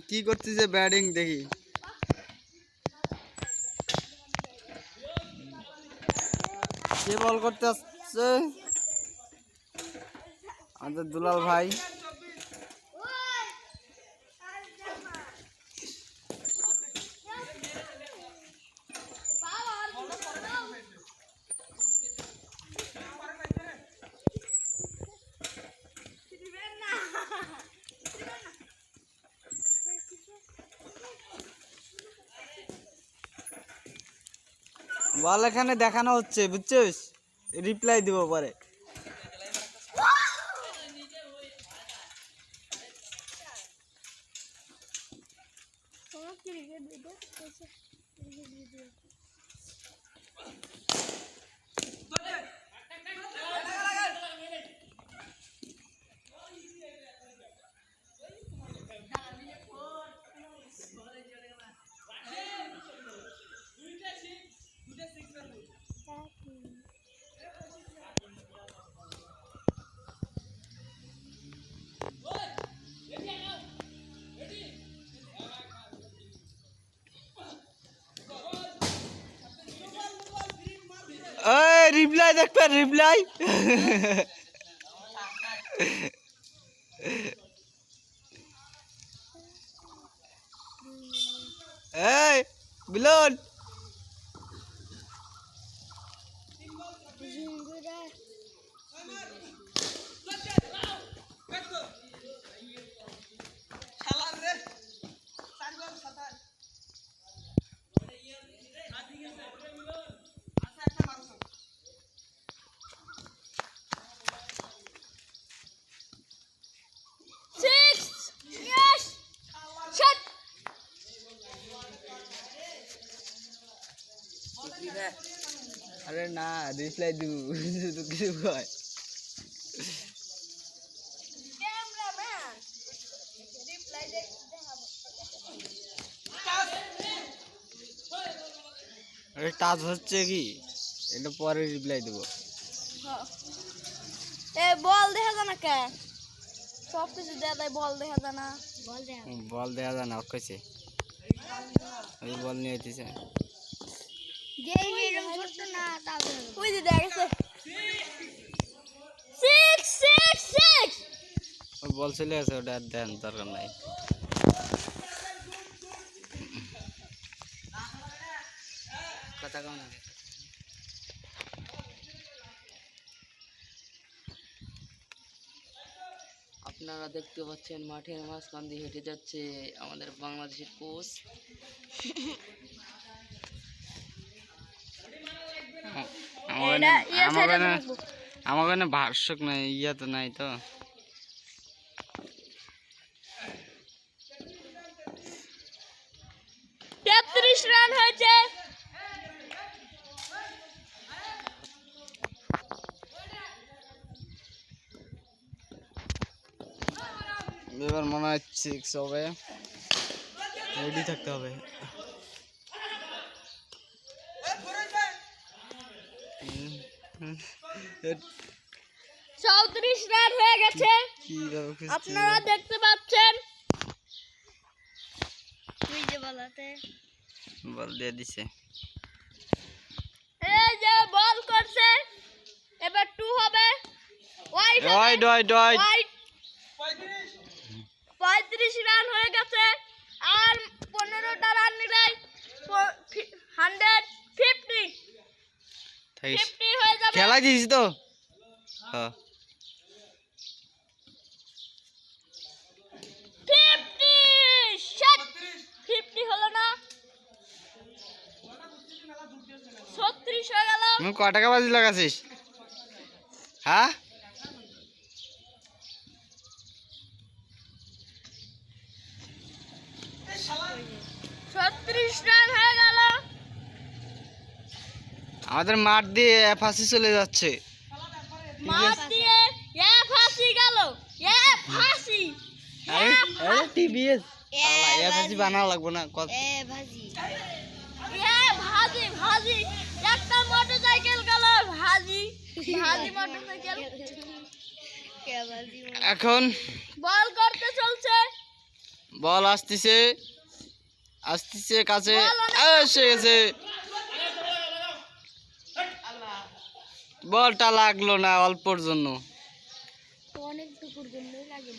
কি করতেছে ব্যাটিং দেখি। কে বল করতে আসছে? আমাদের দুলাল ভাই। বল এখানে দেখানো হচ্ছে, বুঝছিস? রিপ্লাই দিব পরে। রিপ্লাই দেখবে, রিপ্লাই। এই বিলন আরে না, রিপ্লাই দিব তো কিছু কয়। আরে টাচ হচ্ছে কি, এটা পরে রিপ্লাই দেব। বল দেখা যায় না কে? সব কিছু দেয়া যায়, বল দেখা যায় না। বল দেয়া যায় না কইছে, ওই বল নিয়ে আইতেছে। ওই যে দেখা গেছে 6 6 6। ওই বল চলে আছে, ওটা আর দেন দরকার নাই। কথা কম না। আপনারা দেখতে পাচ্ছেন মাঠের মাঝখান দিয়ে হেঁটে যাচ্ছে আমাদের বাংলাদেশের কোচ। আমার কাছে ভার্সক নাই, ইয়া তো নাই তো। রান হয়েছে। এবার মনে হয় 6 হবে, রেডি থাকতে হবে। চৌত্রিশ রান হয়ে গেছে, আপনারা দেখতে পাচ্ছেন। বল দিয়ে দিছে, এই যে বল করছে, এবার 2 হবে। ওয়াইড 35 রান হয়ে গেছে, আর 15টা রান নিলেই 150 হয়ে যাবে। খেলা দিয়েছি তো। হ্যাঁ 50 হলো না, 36 হয়ে গেল। তুমি ক টাকা বাজি লাগাছিস? হ্যাঁ 36 রান হয়ে গেল। আমাদের মাঠ দিয়ে ফাঁসি চলে যাচ্ছে। মাঠ দিয়ে এ ফাঁসি গেল, এ ফাঁসি, টিভিএস ফাঁসি বানানো লাগবে না এ ভাজি ভাজি, একটা মোটরসাইকেল গেল ভাজি, ভাজি মোটরসাইকেল। এখন বল করতে চলছে, বল আসতেছে আসতেছে কাছে, বল অনেক এসে গেছে। বলটা লাগলো না অল্পর জন্য। অনেক টুকুর জন্যই লাগে।